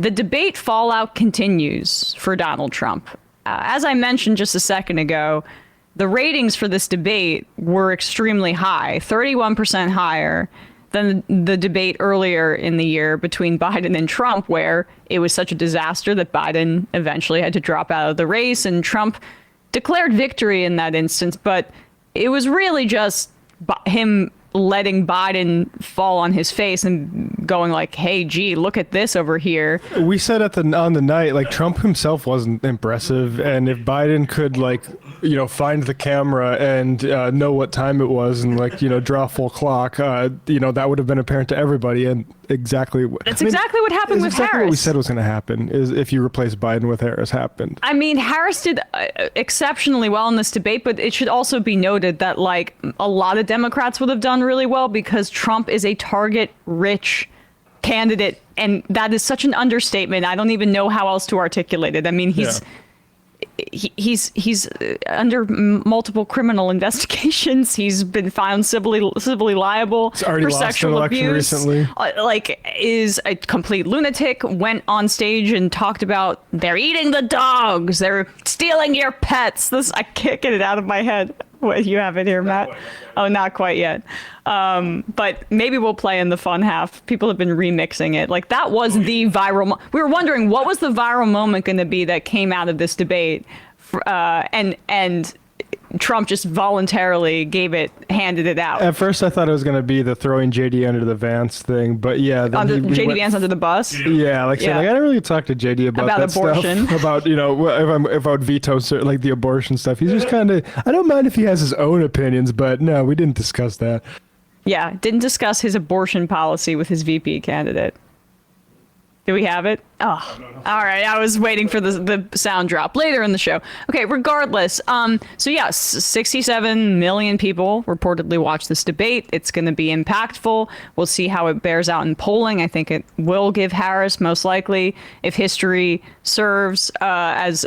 the debate fallout continues for Donald Trump. As I mentioned just a second ago, the ratings for this debate were extremely high, 31% higher than the debate earlier in the year between Biden and Trump, where it was such a disaster that Biden eventually had to drop out of the race, and Trump declared victory in that instance. But it was really just him letting Biden fall on his face and going like, hey, gee, look at this over here. We said on the night, like, Trump himself wasn't impressive. And if Biden could, like, find the camera and know what time it was and, like, draw full clock, that would have been apparent to everybody. And exactly what happened with exactly Harris. What we said was going to happen is if you replace Biden with Harris happened. I mean, Harris did exceptionally well in this debate, but it should also be noted that, like, a lot of Democrats would have done really well because Trump is a target-rich candidate, and that is such an understatement. I don't even know how else to articulate it. I mean, he's under multiple criminal investigations. He's been found civilly liable for sexual abuse. Recently. Is a complete lunatic. Went on stage and talked about they're eating the dogs, they're stealing your pets. I can't get it out of my head. What, you have it here, Matt? Oh, not quite yet. But maybe we'll play in the fun half. People have been remixing it. Like, that was the viral. We were wondering what was the viral moment going to be that came out of this debate, and Trump just voluntarily handed it out. At first, I thought it was going to be the throwing JD under the Vance thing, but yeah, JD Vance under the bus. Yeah, like saying, like, I didn't really talk to JD about that abortion stuff, about if I would veto like the abortion stuff. He's just kind of, I don't mind if he has his own opinions, but no, we didn't discuss that. Yeah, didn't discuss his abortion policy with his VP candidate. Do we have it? Oh, all right. I was waiting for the sound drop later in the show. Okay, regardless. So yeah, 67 million people reportedly watched this debate. It's going to be impactful. We'll see how it bears out in polling. I think it will give Harris, most likely, if history serves as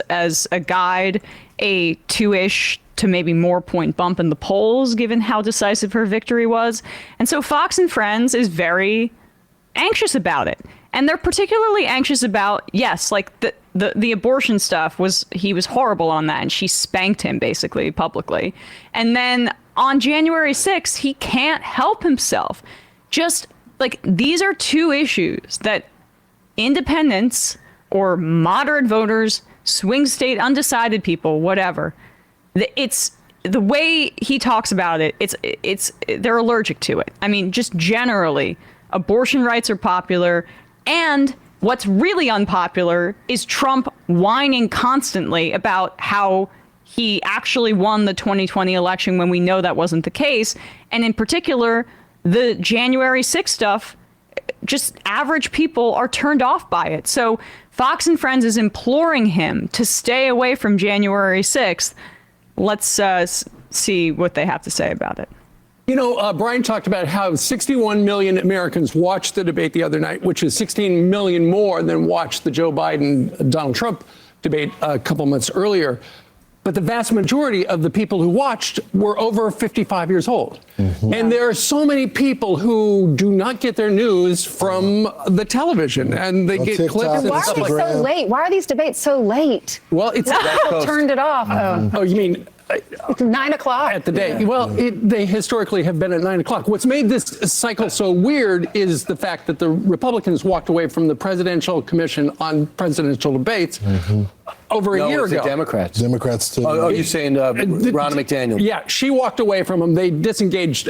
a guide, a 2-ish to maybe more point bump in the polls, given how decisive her victory was. And so Fox and Friends is very anxious about it. And they're particularly anxious about, yes, like the abortion stuff he was horrible on that. And she spanked him basically publicly. And then on January 6th, he can't help himself. Just like, these are two issues that independents or moderate voters, swing state, undecided people, whatever, it's the way he talks about it. They're allergic to it. I mean, just generally, abortion rights are popular. And what's really unpopular is Trump whining constantly about how he actually won the 2020 election when we know that wasn't the case. And in particular, the January 6th stuff, just average people are turned off by it. So Fox and Friends is imploring him to stay away from January 6th. Let's see what they have to say about it. Brian talked about how 61 million Americans watched the debate the other night, which is 16 million more than watched the Joe Biden-Donald Trump debate a couple months earlier. But the vast majority of the people who watched were over 55 years old. Mm-hmm. And there are so many people who do not get their news from the televition, and they get TikTok, clips. Why are they so late? Why are these debates so late? Well, it's people turned it off. Oh, you mean... It's 9 o'clock. At the day. Well, they historically have been at 9 o'clock. What's made this cycle so weird is the fact that the Republicans walked away from the Presidential Commission on Presidential Debates over a year ago. The Democrats. Democrats too. Oh, you're saying Ronna McDaniel? Yeah, she walked away from them. They disengaged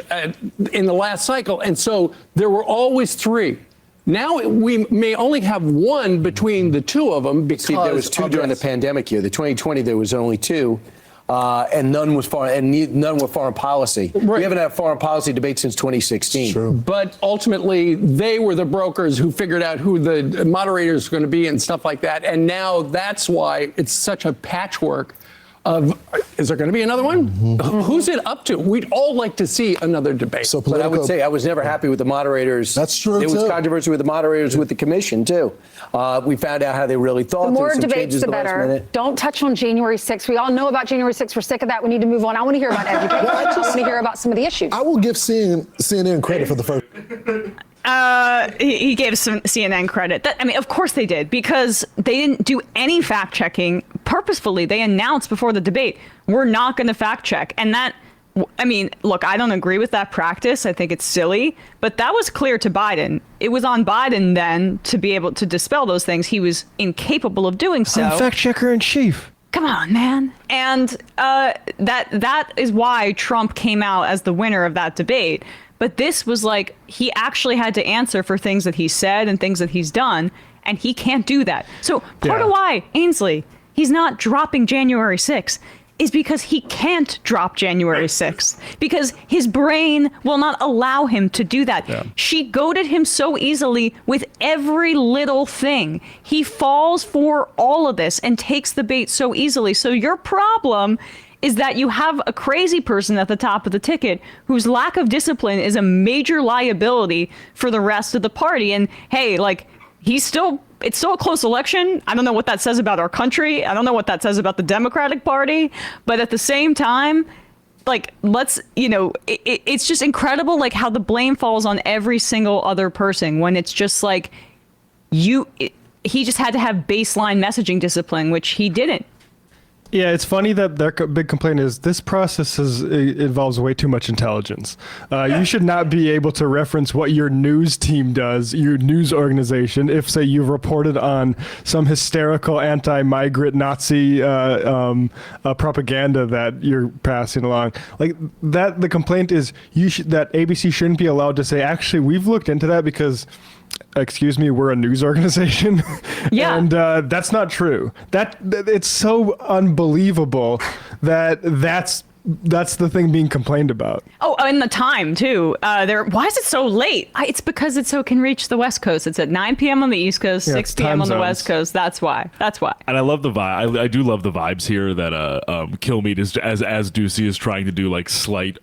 in the last cycle. And so there were always three. Now we may only have one between the two of them because there was two during the pandemic year. The 2020, there was only two. And none were foreign policy. Right. We haven't had a foreign policy debate since 2016. True. But ultimately, they were the brokers who figured out who the moderators were going to be and stuff like that. And now that's why it's such a patchwork of, is there going to be another one? Mm-hmm. Who's it up to? We'd all like to see another debate. So but I would say I was never happy with the moderators. That's true, There was controversy with the moderators with the commission, too. We found out how they really thought. The more debates, the better. Don't touch on January 6th. We all know about January 6th. We're sick of that. We need to move on. I want to hear about education. I want to hear about some of the issues. I will give CNN credit for the first. he gave some CNN credit. I mean, of course they did, because they didn't do any fact checking purposefully. They announced before the debate, we're not going to fact check. And that, I mean, look, I don't agree with that practice. I think it's silly, but that was clear to Biden. It was on Biden then to be able to dispel those things. He was incapable of doing so. Fact checker in chief. Come on, man. And that is why Trump came out as the winner of that debate. But this was like, he actually had to answer for things that he said and things that he's done, and he can't do that. So part of why, Ainsley, he's not dropping January 6th is because he can't drop January 6th, because his brain will not allow him to do that. Yeah. She goaded him so easily with every little thing. He falls for all of this and takes the bait so easily. So your problem is that you have a crazy person at the top of the ticket whose lack of discipline is a major liability for the rest of the party. And hey, like, it's still a close election. I don't know what that says about our country. I don't know what that says about the Democratic Party. But at the same time, like, it's just incredible, like, how the blame falls on every single other person when it's just like he just had to have baseline messaging discipline, which he didn't. Yeah, it's funny that their big complaint is this process involves way too much intelligence. You should not be able to reference what your news team does, your news organization, if, say, you've reported on some hysterical anti-migrant Nazi propaganda that you're passing along. Like that, the complaint is that ABC shouldn't be allowed to say, actually, we've looked into that because, excuse me, we're a news organization. Yeah. And that's not true. That it's so unbelievable that that's the thing being complained about. Oh, and the time too. Why is it so late? It's because it can reach the West Coast. It's at 9 p.m. on the East Coast, 6 p.m. on the West Coast. That's why. And I love the vibe. I do love the vibes here that Kilmeade is as Ducey is trying to do, like, slight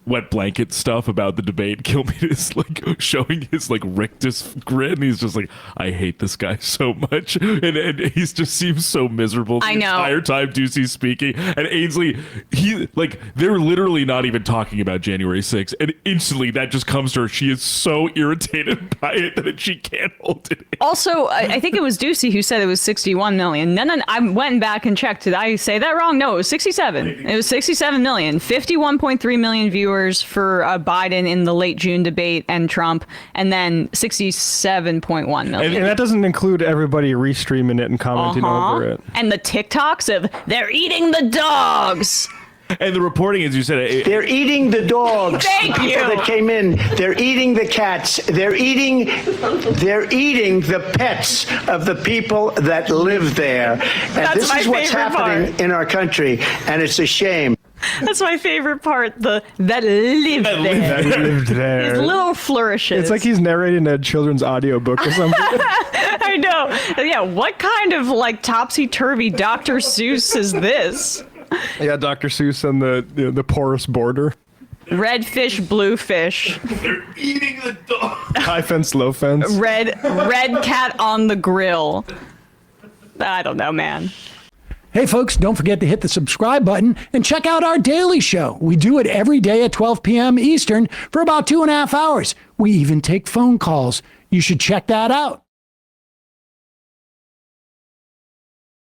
wet blanket stuff about the debate. Kilmeade is like showing his like rictus grin. He's just like, I hate this guy so much, and he just seems so miserable the entire time Ducey's speaking. And Ainsley, they're literally not even talking about January 6th, and instantly that just comes to her. She is so irritated by it that she can't hold it in. Also, I think it was Ducey who said it was 61 million. No, I went back and checked. Did I say that wrong? No, it was 67. It was 67 million. 51.3 million viewers for Biden in the late June debate and Trump, and then 67.1 million. And that doesn't include everybody restreaming it and commenting over it. And the TikToks of, they're eating the dogs. And the reporting, as you said, they're eating the dogs. Thank the people you. that came in. They're eating the cats. They're eating the pets of the people that live there. And this is what's happening in our country, and it's a shame. That's my favorite part. That lived there. That lived there. These little flourishes. It's like he's narrating a children's audiobook or something. I know. Yeah, what kind of like topsy-turvy Dr. Seuss is this? Yeah, Dr. Seuss and the porous border. Red fish, blue fish. they're eating the dog. High fence, low fence. Red cat on the grill. I don't know, man. Hey, folks, don't forget to hit the subscribe button and check out our daily show. We do it every day at 12 p.m. Eastern for about 2.5 hours. We even take phone calls. You should check that out.